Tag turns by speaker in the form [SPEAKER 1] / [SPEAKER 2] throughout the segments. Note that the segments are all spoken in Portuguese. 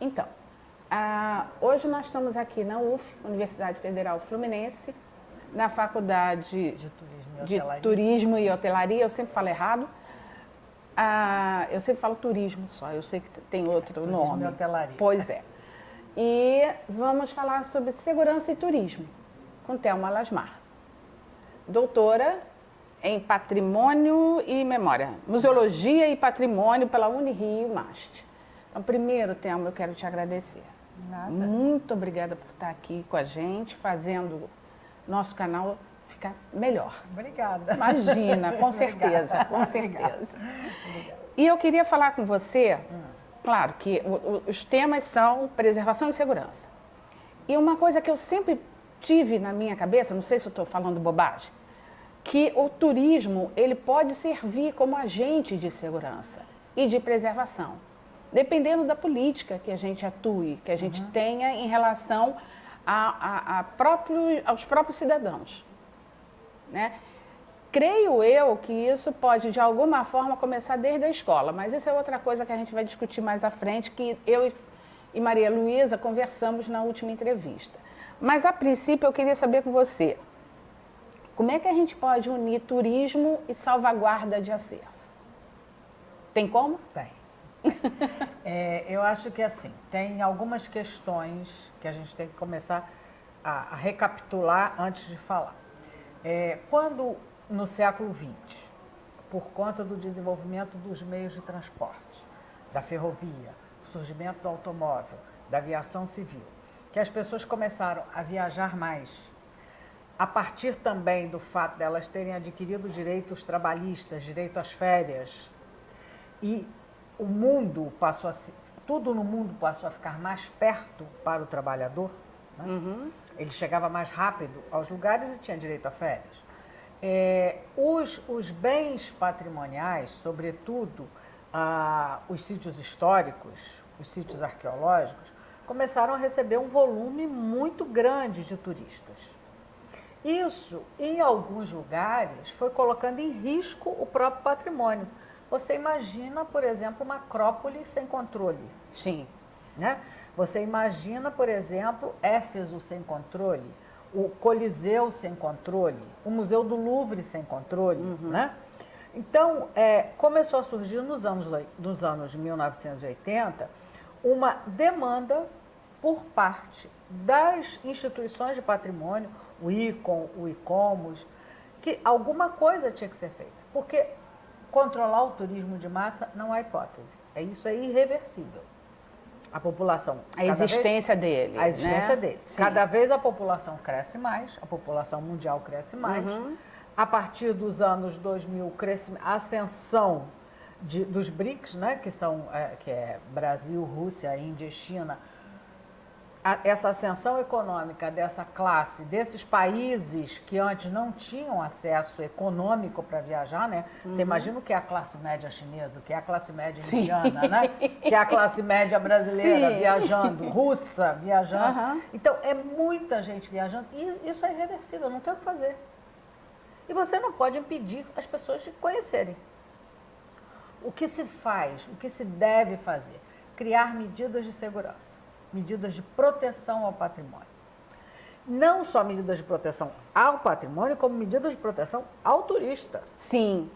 [SPEAKER 1] Então, hoje nós estamos aqui na UF, Universidade Federal Fluminense, na Faculdade de Turismo e Hotelaria. Eu sempre falo errado. Eu sempre falo turismo só, eu sei que tem outro nome.
[SPEAKER 2] Turismo e hotelaria.
[SPEAKER 1] Pois é. E vamos falar sobre segurança e turismo, com Thelma Lasmar, doutora em Patrimônio e Memória, Museologia e Patrimônio pela Unirio MAST. Então, primeiro, Thelma, eu quero te agradecer.
[SPEAKER 2] Nada.
[SPEAKER 1] Muito obrigada por estar aqui com a gente, fazendo nosso canal ficar melhor.
[SPEAKER 2] Obrigada.
[SPEAKER 1] Imagina, com certeza, com certeza.
[SPEAKER 2] Obrigada.
[SPEAKER 1] E eu queria falar com você, claro que os temas são preservação e segurança. E uma coisa que eu sempre tive na minha cabeça, não sei se eu estou falando bobagem, que o turismo ele pode servir como agente de segurança e de preservação, dependendo da política que a gente atue, que a gente tenha em relação aos próprios cidadãos, né? Creio eu que isso pode, de alguma forma, começar desde a escola, mas isso é outra coisa que a gente vai discutir mais à frente, que eu e Maria Luísa conversamos na última entrevista. Mas, a princípio, eu queria saber com você, como é que a gente pode unir turismo e salvaguarda de acervo? Tem como?
[SPEAKER 2] Tem. Eu acho que assim, tem algumas questões que a gente tem que começar a recapitular antes de falar. Quando no século XX, por conta do desenvolvimento dos meios de transporte, da ferrovia, o surgimento do automóvel, da aviação civil, que as pessoas começaram a viajar mais, a partir também do fato delas terem adquirido direitos trabalhistas, direito às férias, e o mundo passou tudo no mundo passou a ficar mais perto para o trabalhador, né? Ele chegava mais rápido aos lugares e tinha direito a férias. Os bens patrimoniais, sobretudo os sítios históricos, os sítios arqueológicos, começaram a receber um volume muito grande de turistas. Isso, em alguns lugares, foi colocando em risco o próprio patrimônio. Você imagina, por exemplo, uma Acrópole sem controle.
[SPEAKER 1] Sim.
[SPEAKER 2] Né? Você imagina, por exemplo, Éfeso sem controle, o Coliseu sem controle, o Museu do Louvre sem controle. Né? Então, começou a surgir nos anos 1980 uma demanda por parte das instituições de patrimônio, o ICOM, o ICOMOS, que alguma coisa tinha que ser feita. Porque controlar o turismo de massa não há hipótese. Isso é irreversível. A população...
[SPEAKER 1] A existência dele.
[SPEAKER 2] A existência
[SPEAKER 1] né?
[SPEAKER 2] dele.
[SPEAKER 1] Sim.
[SPEAKER 2] Cada vez a população cresce mais, a população mundial cresce mais. A partir dos anos 2000, a ascensão dos BRICS, né, que é Brasil, Rússia, Índia e China, essa ascensão econômica dessa classe, desses países que antes não tinham acesso econômico para viajar, né? Você imagina o que é a classe média chinesa, o que é a classe média indiana, né? Que é a classe média brasileira viajando, russa viajando. Então, é muita gente viajando e isso é irreversível, não tem o que fazer. E você não pode impedir as pessoas de conhecerem. O que se faz, o que se deve fazer? Criar medidas de segurança. Medidas de proteção ao patrimônio. Não só medidas de proteção ao patrimônio, como medidas de proteção ao turista.
[SPEAKER 1] Sim.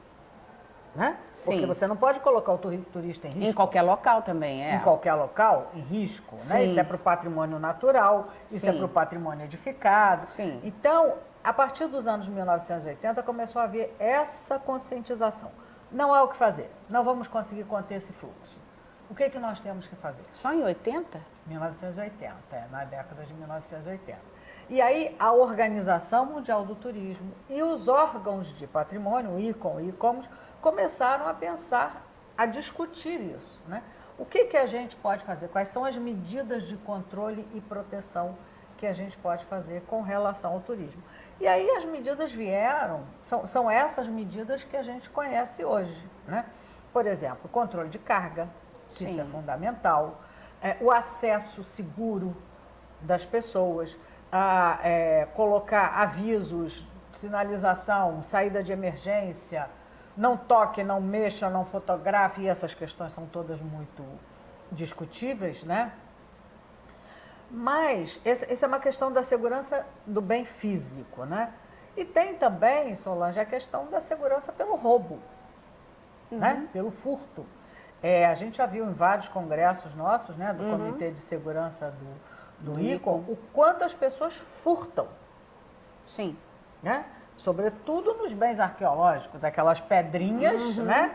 [SPEAKER 2] Né?
[SPEAKER 1] Sim.
[SPEAKER 2] Porque você não pode colocar o turista em risco.
[SPEAKER 1] Em qualquer local também,
[SPEAKER 2] Em qualquer local, em risco. Né? Isso é para o patrimônio natural, isso é para o patrimônio edificado.
[SPEAKER 1] Sim.
[SPEAKER 2] Então, a partir dos anos 1980, começou a haver essa conscientização. Não há o que fazer, não vamos conseguir conter esse fluxo. O que nós temos que fazer?
[SPEAKER 1] Só em 80?
[SPEAKER 2] 1980, na década de 1980. E aí a Organização Mundial do Turismo e os órgãos de patrimônio, o ICOM e o ICOMOS, começaram a pensar, a discutir isso. Né? O que a gente pode fazer? Quais são as medidas de controle e proteção que a gente pode fazer com relação ao turismo? E aí as medidas vieram, são essas medidas que a gente conhece hoje. Né? Por exemplo, controle de carga, que isso é fundamental, o acesso seguro das pessoas, colocar avisos, sinalização, saída de emergência, não toque, não mexa, não fotografe, e essas questões são todas muito discutíveis, né? Mas essa é uma questão da segurança do bem físico, né? E tem também, Solange, a questão da segurança pelo roubo, né? Pelo furto. A gente já viu em vários congressos nossos, né, do Comitê de Segurança do ICOM, o quanto as pessoas furtam.
[SPEAKER 1] Sim.
[SPEAKER 2] Né? Sobretudo nos bens arqueológicos, aquelas pedrinhas, né?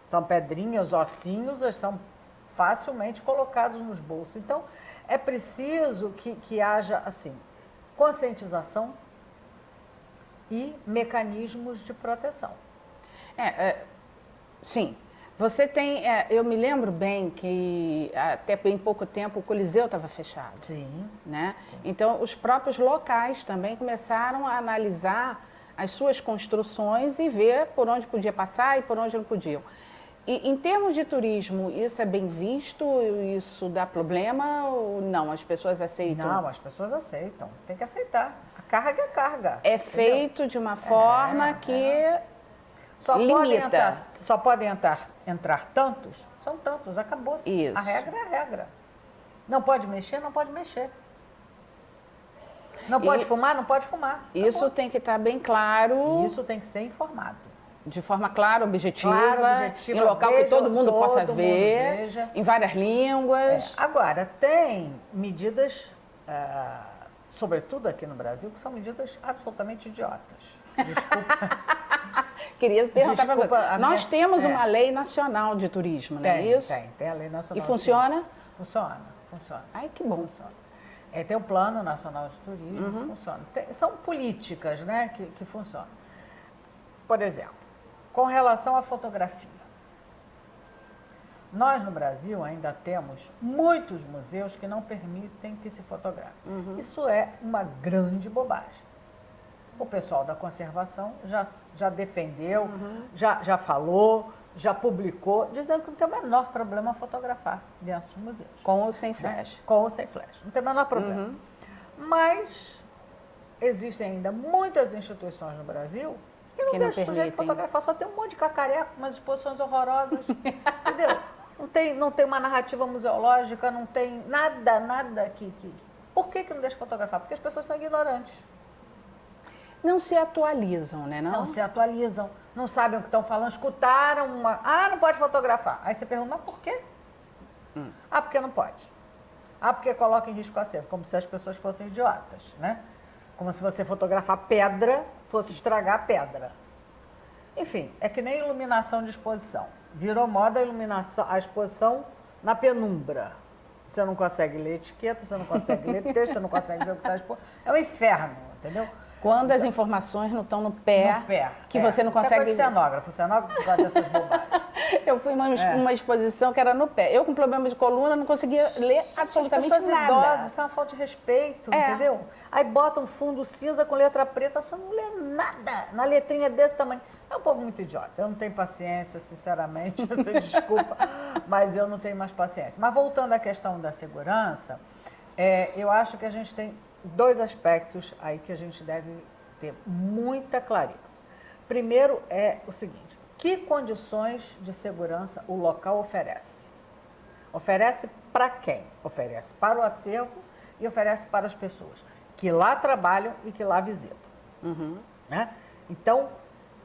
[SPEAKER 2] São pedrinhas, ossinhos, eles são facilmente colocados nos bolsos. Então, é preciso que haja, assim, conscientização e mecanismos de proteção.
[SPEAKER 1] Sim. Você tem, eu me lembro bem que até bem pouco tempo o Coliseu estava fechado.
[SPEAKER 2] Sim.
[SPEAKER 1] Né? Então, os próprios locais também começaram a analisar as suas construções e ver por onde podia passar e por onde não podiam. E em termos de turismo, isso é bem visto? Isso dá problema ou não? As pessoas aceitam?
[SPEAKER 2] Não, as pessoas aceitam. Tem que aceitar. A carga é carga.
[SPEAKER 1] É feito de uma forma que limita.
[SPEAKER 2] Só podem entrar tantos? São tantos, acabou-se.
[SPEAKER 1] Isso.
[SPEAKER 2] A regra é a regra. Não pode mexer, não pode mexer. Não pode fumar, não pode fumar.
[SPEAKER 1] Isso tem que estar bem claro.
[SPEAKER 2] Isso tem que ser informado.
[SPEAKER 1] De forma clara, objetiva, em local que todo mundo possa ver, em várias línguas.
[SPEAKER 2] Agora, tem medidas, sobretudo aqui no Brasil, que são medidas absolutamente idiotas. Desculpa.
[SPEAKER 1] Queria perguntar para você. Nós temos uma lei nacional de turismo, não é isso?
[SPEAKER 2] Tem a lei nacional.
[SPEAKER 1] E funciona?
[SPEAKER 2] Funciona.
[SPEAKER 1] Ai, que bom.
[SPEAKER 2] Funciona. Tem o Plano Nacional de Turismo, funciona. São políticas, né, que funcionam. Por exemplo, com relação à fotografia. Nós no Brasil ainda temos muitos museus que não permitem que se fotografe. Isso é uma grande bobagem. O pessoal da conservação já defendeu, já falou, já publicou, dizendo que não tem o menor problema fotografar dentro dos museus.
[SPEAKER 1] Com ou sem flash.
[SPEAKER 2] Né? Com ou sem flash. Não tem o menor problema. Mas existem ainda muitas instituições no Brasil que não deixam o sujeito fotografar. Só tem um monte de cacareco, umas exposições horrorosas. Entendeu? Não tem uma narrativa museológica, não tem nada que... Por que não deixa fotografar? Porque as pessoas são ignorantes.
[SPEAKER 1] Não se atualizam, né?
[SPEAKER 2] Não se atualizam, não sabem o que estão falando, escutaram uma... não pode fotografar. Aí você pergunta, mas por quê? Porque não pode. Porque coloca em risco o acervo, como se as pessoas fossem idiotas, né? Como se você fotografar pedra, fosse estragar a pedra. Enfim, é que nem iluminação de exposição. Virou moda a exposição na penumbra. Você não consegue ler etiqueta, você não consegue ler texto, você não consegue ver o que está exposto. É um inferno, entendeu?
[SPEAKER 1] Quando as informações não estão no pé, que você não consegue...
[SPEAKER 2] Você é cenógrafo gosta dessas bobagens.
[SPEAKER 1] Eu fui em uma exposição que era no pé. Eu com problema de coluna não conseguia ler absolutamente
[SPEAKER 2] nada. Idosas, isso é uma falta de respeito, entendeu? Aí bota um fundo cinza com letra preta, só não lê nada na letrinha desse tamanho. É um povo muito idiota. Eu não tenho paciência, sinceramente, você desculpa, mas eu não tenho mais paciência. Mas voltando à questão da segurança, eu acho que a gente tem dois aspectos aí que a gente deve ter muita clareza. Primeiro é o seguinte: que condições de segurança o local oferece? Oferece para quem? Oferece para o acervo e oferece para as pessoas que lá trabalham e que lá visitam. Né? Então,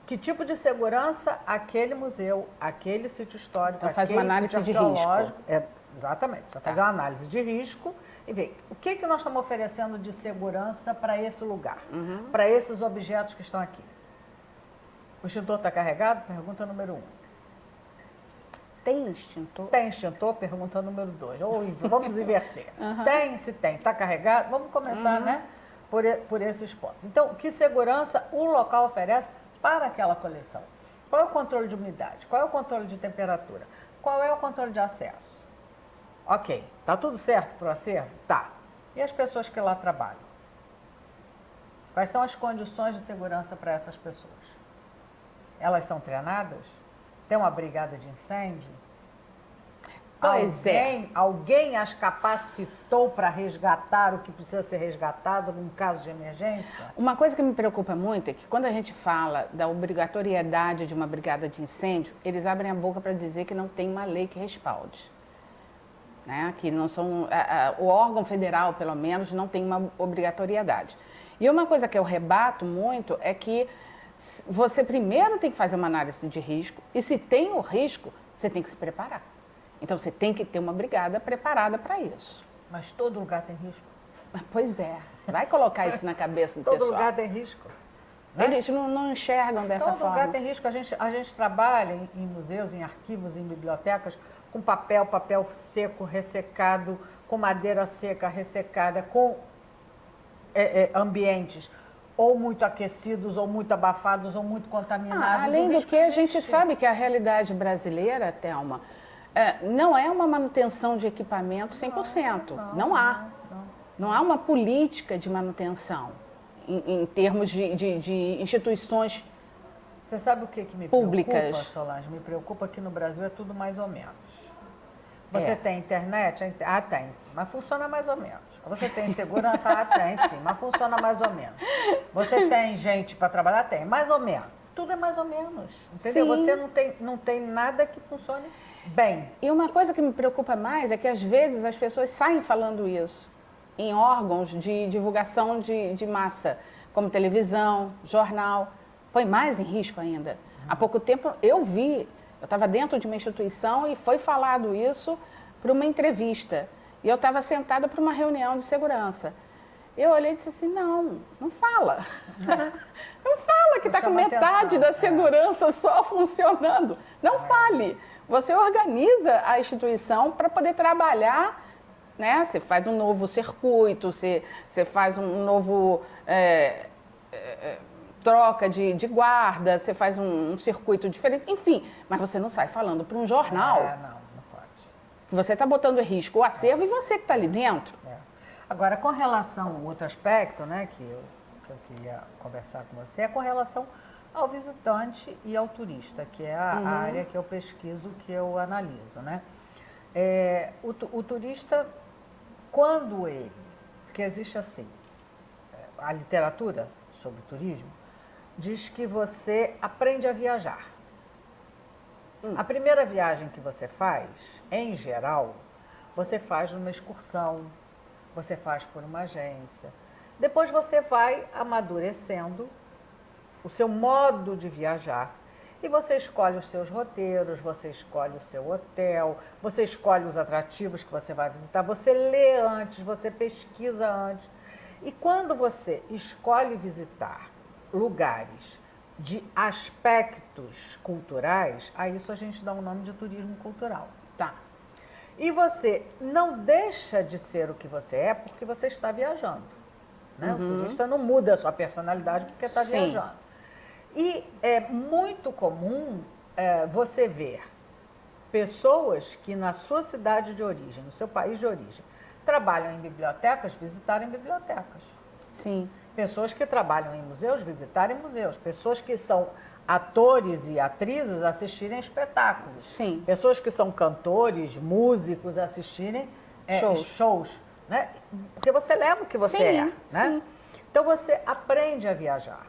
[SPEAKER 2] que tipo de segurança aquele museu, aquele sítio histórico,
[SPEAKER 1] então, faz uma análise de risco.
[SPEAKER 2] Exatamente, precisa fazer uma análise de risco e ver o que nós estamos oferecendo de segurança para esse lugar, para esses objetos que estão aqui. O extintor está carregado? Pergunta número 1.
[SPEAKER 1] Tem extintor?
[SPEAKER 2] Tem extintor? Pergunta número 2. Vamos inverter. Tem, se tem, está carregado? Vamos começar, né, por esses pontos. Então, que segurança o local oferece para aquela coleção? Qual é o controle de umidade? Qual é o controle de temperatura? Qual é o controle de acesso? Ok, tá tudo certo para o acervo? Tá. E as pessoas que lá trabalham? Quais são as condições de segurança para essas pessoas? Elas são treinadas? Tem uma brigada de incêndio? Alguém as capacitou para resgatar o que precisa ser resgatado num caso de emergência?
[SPEAKER 1] Uma coisa que me preocupa muito é que quando a gente fala da obrigatoriedade de uma brigada de incêndio, eles abrem a boca para dizer que não tem uma lei que respalde. né? Que não são, o órgão federal, pelo menos, não tem uma obrigatoriedade. E uma coisa que eu rebato muito é que você primeiro tem que fazer uma análise de risco e se tem o risco, você tem que se preparar. Então você tem que ter uma brigada preparada para isso.
[SPEAKER 2] Mas todo lugar tem risco.
[SPEAKER 1] Pois é, vai colocar isso na cabeça do
[SPEAKER 2] todo
[SPEAKER 1] pessoal.
[SPEAKER 2] Todo lugar tem risco. Né?
[SPEAKER 1] Eles não enxergam dessa
[SPEAKER 2] todo
[SPEAKER 1] forma.
[SPEAKER 2] Todo lugar tem risco. A gente trabalha em museus, em arquivos, em bibliotecas, com papel seco, ressecado, com madeira seca, ressecada, com ambientes ou muito aquecidos, ou muito abafados, ou muito contaminados.
[SPEAKER 1] Além do que, a gente sabe que a realidade brasileira, Thelma, não é uma manutenção de equipamento 100%. Não há. Não há uma política de manutenção em termos de instituições.
[SPEAKER 2] Você sabe o que me
[SPEAKER 1] públicas.
[SPEAKER 2] Preocupa, Solange? Me preocupa que no Brasil é tudo mais ou menos. Você tem internet? Tem, mas funciona mais ou menos. Você tem segurança? Tem sim, mas funciona mais ou menos. Você tem gente para trabalhar? Tem, mais ou menos. Tudo é mais ou menos, entendeu?
[SPEAKER 1] Sim.
[SPEAKER 2] Você não tem nada que funcione bem.
[SPEAKER 1] E uma coisa que me preocupa mais é que às vezes as pessoas saem falando isso em órgãos de divulgação de massa, como televisão, jornal, põe mais em risco ainda. Há pouco tempo eu estava dentro de uma instituição e foi falado isso para uma entrevista. E eu estava sentada para uma reunião de segurança. Eu olhei e disse assim, não fala. Não fala que está com metade da segurança só funcionando. Não fale. Você organiza a instituição para poder trabalhar, né? Você faz um novo circuito, você faz um novo troca de guarda, você faz um circuito diferente, enfim. Mas você não sai falando para um jornal.
[SPEAKER 2] Não pode.
[SPEAKER 1] Que você está botando em risco o acervo e você que está ali dentro.
[SPEAKER 2] Agora, com relação ao outro aspecto, né, que eu queria conversar com você, é com relação ao visitante e ao turista, que é a área que eu pesquiso, que eu analiso, né? O turista, quando ele, porque existe assim, a literatura sobre turismo, diz que você aprende a viajar. A primeira viagem que você faz, em geral, você faz numa excursão, você faz por uma agência. Depois você vai amadurecendo o seu modo de viajar e você escolhe os seus roteiros, você escolhe o seu hotel, você escolhe os atrativos que você vai visitar, você lê antes, você pesquisa antes. E quando você escolhe visitar lugares de aspectos culturais, a isso a gente dá o nome de turismo cultural.
[SPEAKER 1] Tá.
[SPEAKER 2] E você não deixa de ser o que você é porque você está viajando. Né? O turista não muda a sua personalidade porque está viajando. E é muito comum você ver pessoas que na sua cidade de origem, no seu país de origem, trabalham em bibliotecas, visitarem bibliotecas.
[SPEAKER 1] Sim.
[SPEAKER 2] Pessoas que trabalham em museus, visitarem museus. Pessoas que são atores e atrizes, assistirem espetáculos.
[SPEAKER 1] Sim.
[SPEAKER 2] Pessoas que são cantores, músicos, assistirem shows. Né? Porque você leva o que você é. Né?
[SPEAKER 1] Sim.
[SPEAKER 2] Então você aprende a viajar.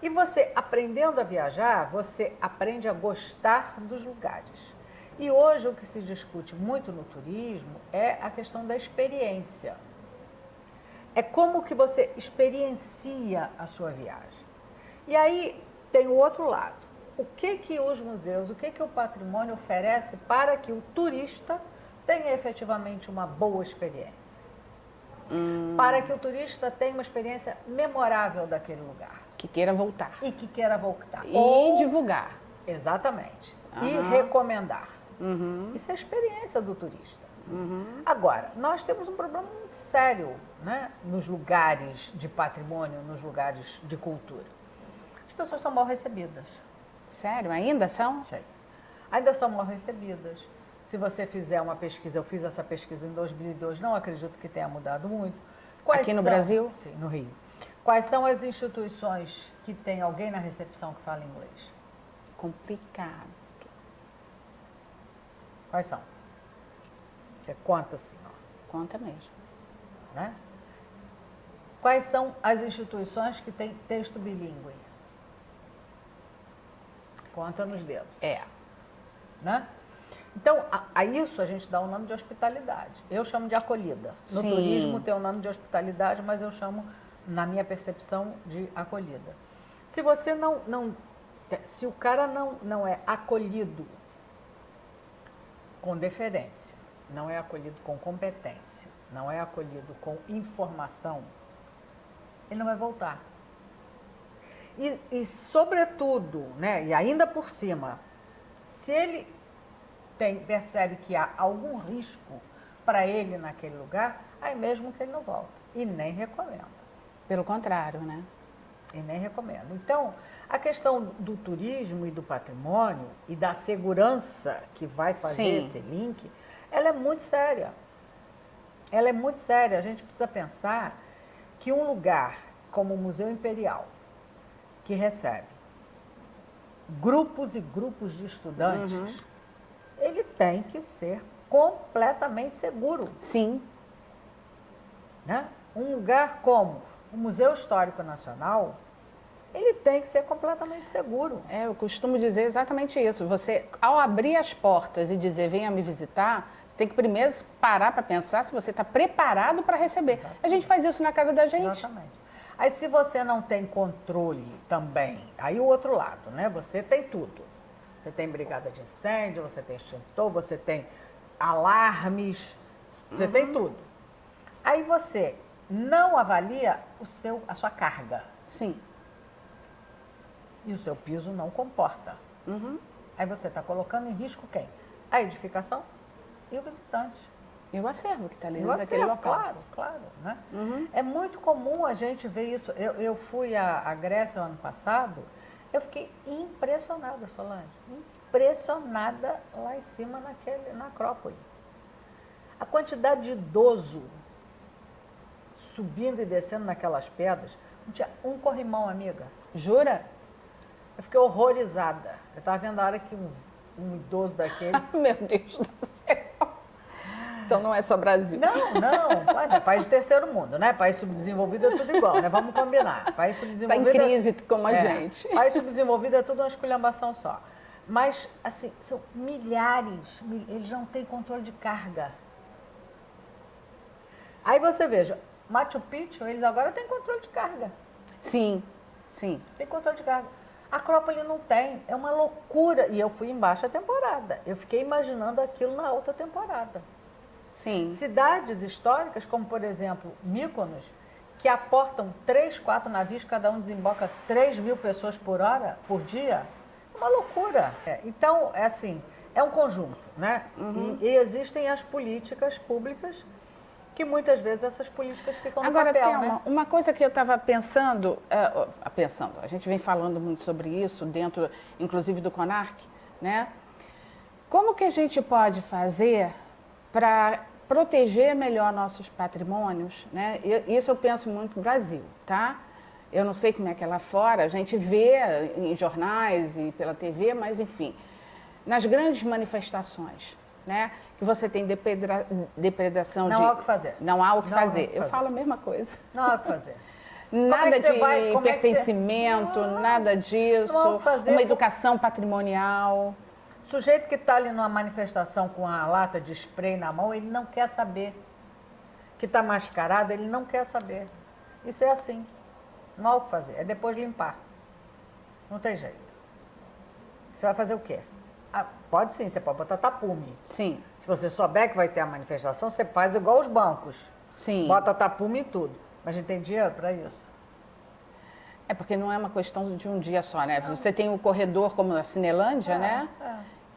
[SPEAKER 2] E você aprendendo a viajar, você aprende a gostar dos lugares. E hoje o que se discute muito no turismo é a questão da experiência. É como que você experiencia a sua viagem. E aí tem o outro lado. O que os museus, o que o patrimônio oferece para que o turista tenha efetivamente uma boa experiência? Para que o turista tenha uma experiência memorável daquele lugar.
[SPEAKER 1] Que queira voltar.
[SPEAKER 2] E que queira voltar.
[SPEAKER 1] E divulgar.
[SPEAKER 2] Exatamente. E recomendar. Isso é a experiência do turista. Agora, nós temos um problema muito sério, né, nos lugares de patrimônio, nos lugares de cultura. As pessoas são mal recebidas.
[SPEAKER 1] Sério? Ainda são?
[SPEAKER 2] Sim. Ainda são mal recebidas. Se você fizer uma pesquisa, eu fiz essa pesquisa em 2002, não acredito que tenha mudado muito.
[SPEAKER 1] Aqui no Brasil?
[SPEAKER 2] Sim, no Rio. Quais são as instituições que tem alguém na recepção que fala inglês?
[SPEAKER 1] Complicado.
[SPEAKER 2] Quais são? Você conta assim, ó.
[SPEAKER 1] Conta mesmo.
[SPEAKER 2] Né? Quais são as instituições que têm texto bilíngue? Conta nos dedos.
[SPEAKER 1] É.
[SPEAKER 2] Né? Então, a isso a gente dá o nome de hospitalidade. Eu chamo de acolhida. No
[SPEAKER 1] Sim.
[SPEAKER 2] turismo tem o nome de hospitalidade, mas eu chamo, na minha percepção, de acolhida. Se você se o cara não é acolhido com deferência, não é acolhido com competência, não é acolhido com informação, ele não vai voltar. E sobretudo, né, e ainda por cima, se ele percebe que há algum risco para ele naquele lugar, aí mesmo que ele não volta. E nem recomenda.
[SPEAKER 1] Pelo contrário, né?
[SPEAKER 2] E nem recomenda. Então, a questão do turismo e do patrimônio e da segurança que vai fazer
[SPEAKER 1] Sim.
[SPEAKER 2] esse link, ela é muito séria. Ela é muito séria. A gente precisa pensar que um lugar como o Museu Imperial, que recebe grupos e grupos de estudantes, ele tem que ser completamente seguro.
[SPEAKER 1] Sim.
[SPEAKER 2] Né? Um lugar como o Museu Histórico Nacional, ele tem que ser completamente seguro.
[SPEAKER 1] Eu costumo dizer exatamente isso. Você, ao abrir as portas e dizer venha me visitar, você tem que primeiro parar para pensar se você está preparado para receber. Exatamente. A gente faz isso na casa da gente.
[SPEAKER 2] Exatamente. Aí se você não tem controle também, aí o outro lado, né? Você tem tudo. Você tem brigada de incêndio, você tem extintor, você tem alarmes, você tem tudo. Aí você não avalia a sua carga.
[SPEAKER 1] Sim.
[SPEAKER 2] E o seu piso não comporta. Aí você está colocando em risco quem? A edificação e o visitante.
[SPEAKER 1] E o acervo que está ali naquele local.
[SPEAKER 2] Claro. Né? É muito comum a gente ver isso. Eu fui à Grécia o ano passado, eu fiquei impressionada, Solange. Impressionada lá em cima na Acrópole. A quantidade de idoso subindo e descendo naquelas pedras. Não tinha um corrimão, amiga.
[SPEAKER 1] Jura?
[SPEAKER 2] Eu fiquei horrorizada. Eu estava vendo a hora que um idoso daquele...
[SPEAKER 1] Meu Deus do céu. Então não é só Brasil.
[SPEAKER 2] Não. É país de terceiro mundo, né? País subdesenvolvido é tudo igual, né? Vamos combinar. País subdesenvolvido...
[SPEAKER 1] Está em crise como a gente.
[SPEAKER 2] País subdesenvolvido é tudo uma esculhambação só. Mas, assim, são milhares, eles não têm controle de carga. Aí você veja, Machu Picchu, eles agora têm controle de carga.
[SPEAKER 1] Sim.
[SPEAKER 2] Tem controle de carga. A Acrópole não tem, é uma loucura. E eu fui em baixa temporada. Eu fiquei imaginando aquilo na alta temporada.
[SPEAKER 1] Sim.
[SPEAKER 2] Cidades históricas, como por exemplo Mykonos, que aportam 3, 4 navios, cada um desemboca 3.000 pessoas por dia, é uma loucura. Então, é assim, é um conjunto, né? E existem as políticas públicas, que muitas vezes essas políticas ficam no
[SPEAKER 1] Agora,
[SPEAKER 2] papel,
[SPEAKER 1] Thelma,
[SPEAKER 2] né?
[SPEAKER 1] uma coisa que eu estava pensando, a gente vem falando muito sobre isso, dentro, inclusive, do CONARC, né? Como que a gente pode fazer para proteger melhor nossos patrimônios, né? Isso eu penso muito no Brasil, tá? Eu não sei como é que é lá fora, a gente vê em jornais e pela TV, mas enfim, nas grandes manifestações, né? Que você tem depredação de...
[SPEAKER 2] Não há o que fazer.
[SPEAKER 1] Não há o que
[SPEAKER 2] Não há o
[SPEAKER 1] fazer.
[SPEAKER 2] que
[SPEAKER 1] Eu
[SPEAKER 2] fazer.
[SPEAKER 1] falo a mesma coisa.
[SPEAKER 2] Não há o que fazer.
[SPEAKER 1] Nada de
[SPEAKER 2] como é que
[SPEAKER 1] pertencimento, nada disso,
[SPEAKER 2] Não há o que fazer.
[SPEAKER 1] uma educação patrimonial.
[SPEAKER 2] O sujeito que está ali numa manifestação com a lata de spray na mão, ele não quer saber. Que está mascarado, ele não quer saber. Isso é assim. Não há o que fazer. É depois limpar. Não tem jeito. Você vai fazer o quê? Pode sim, você pode botar tapume.
[SPEAKER 1] Sim.
[SPEAKER 2] Se você souber que vai ter a manifestação, você faz igual os bancos.
[SPEAKER 1] Sim.
[SPEAKER 2] Bota tapume em tudo. Mas a gente tem dinheiro para isso.
[SPEAKER 1] É porque não é uma questão de um dia só, né? Você tem o corredor como a Cinelândia, né?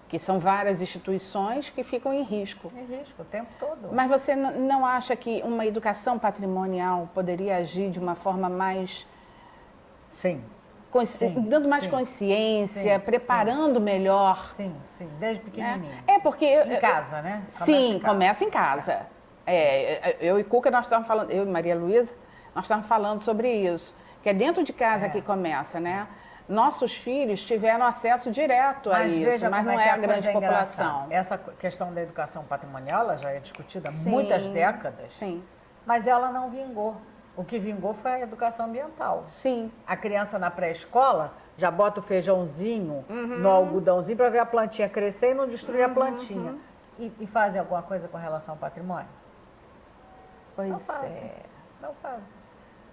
[SPEAKER 1] Que são várias instituições que ficam em risco.
[SPEAKER 2] Em risco, o tempo todo.
[SPEAKER 1] Mas você não acha que uma educação patrimonial poderia agir de uma forma mais...
[SPEAKER 2] Sim.
[SPEAKER 1] Dando mais consciência, preparando melhor?
[SPEAKER 2] Sim, desde pequenininho.
[SPEAKER 1] Porque...
[SPEAKER 2] Em casa, né?
[SPEAKER 1] Começa em casa. Eu e Cuca, nós estávamos falando, eu e Maria Luísa, nós estávamos falando sobre isso. Que é dentro de casa que começa, né? Nossos filhos tiveram acesso direto a isso, mas não é a grande população.
[SPEAKER 2] Essa questão da educação patrimonial, ela já é discutida há muitas décadas,
[SPEAKER 1] sim.
[SPEAKER 2] Mas ela não vingou. O que vingou foi a educação ambiental.
[SPEAKER 1] Sim.
[SPEAKER 2] A criança na pré-escola já bota o feijãozinho no algodãozinho para ver a plantinha crescer e não destruir a plantinha. E fazem alguma coisa com relação ao patrimônio?
[SPEAKER 1] Pois
[SPEAKER 2] Não fazem.
[SPEAKER 1] é.
[SPEAKER 2] Não fazem.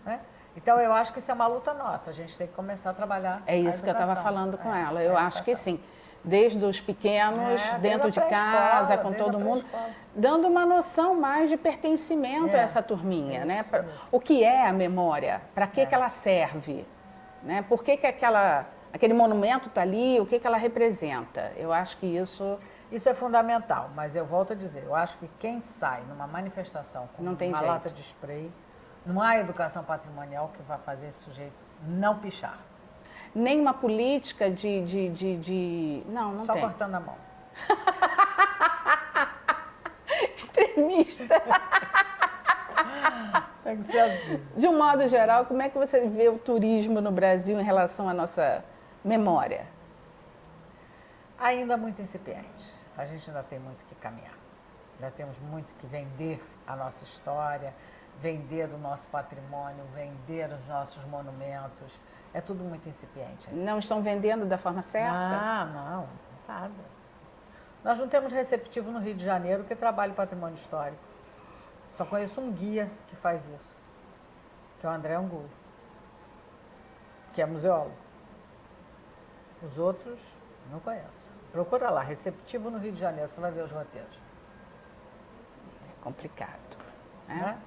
[SPEAKER 2] Né? Então, eu acho que isso é uma luta nossa. A gente tem que começar a trabalhar
[SPEAKER 1] É isso
[SPEAKER 2] a
[SPEAKER 1] que eu estava
[SPEAKER 2] educação.
[SPEAKER 1] falando com
[SPEAKER 2] É,
[SPEAKER 1] ela. Eu
[SPEAKER 2] a
[SPEAKER 1] acho que
[SPEAKER 2] educação.
[SPEAKER 1] sim. Desde os pequenos,
[SPEAKER 2] É,
[SPEAKER 1] dentro de
[SPEAKER 2] desde a
[SPEAKER 1] casa,
[SPEAKER 2] pré-escola,
[SPEAKER 1] com
[SPEAKER 2] desde
[SPEAKER 1] todo
[SPEAKER 2] a
[SPEAKER 1] mundo,
[SPEAKER 2] pré-escola.
[SPEAKER 1] dando uma noção mais de pertencimento a
[SPEAKER 2] É.
[SPEAKER 1] essa turminha, né?
[SPEAKER 2] Isso.
[SPEAKER 1] O que é a memória? Para que ela serve? Né? Por que aquele monumento está ali? O que ela representa? Eu acho que isso...
[SPEAKER 2] Isso é fundamental, mas eu volto a dizer, eu acho que quem sai numa manifestação com
[SPEAKER 1] Não tem
[SPEAKER 2] uma
[SPEAKER 1] jeito.
[SPEAKER 2] lata de spray, não há educação patrimonial que vai fazer esse sujeito não pichar.
[SPEAKER 1] Nem uma política Não, não
[SPEAKER 2] Só
[SPEAKER 1] tem.
[SPEAKER 2] cortando a mão.
[SPEAKER 1] Extremista.
[SPEAKER 2] Tem que ser assim.
[SPEAKER 1] De um modo geral, como é que você vê o turismo no Brasil em relação à nossa memória?
[SPEAKER 2] Ainda muito incipiente. A gente ainda tem muito que caminhar. Ainda temos muito que vender a nossa história, vender o nosso patrimônio, vender os nossos monumentos. É tudo muito incipiente.
[SPEAKER 1] Não estão vendendo da forma certa?
[SPEAKER 2] Não, nada. Nós não temos receptivo no Rio de Janeiro que trabalhe patrimônio histórico. Só conheço um guia que faz isso, que é o André Angulo, que é museólogo. Os outros não conheço. Procura lá, receptivo no Rio de Janeiro, você vai ver os roteiros.
[SPEAKER 1] É complicado.
[SPEAKER 2] Né?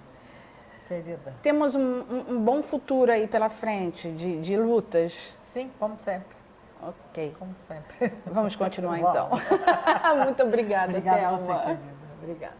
[SPEAKER 2] Querida.
[SPEAKER 1] Temos um bom futuro aí pela frente de lutas.
[SPEAKER 2] Sim, como sempre.
[SPEAKER 1] Ok.
[SPEAKER 2] Como sempre.
[SPEAKER 1] Vamos continuar
[SPEAKER 2] Vamos.
[SPEAKER 1] então. Muito obrigada,
[SPEAKER 2] Obrigada a
[SPEAKER 1] Thelma.
[SPEAKER 2] você, querida. Obrigada.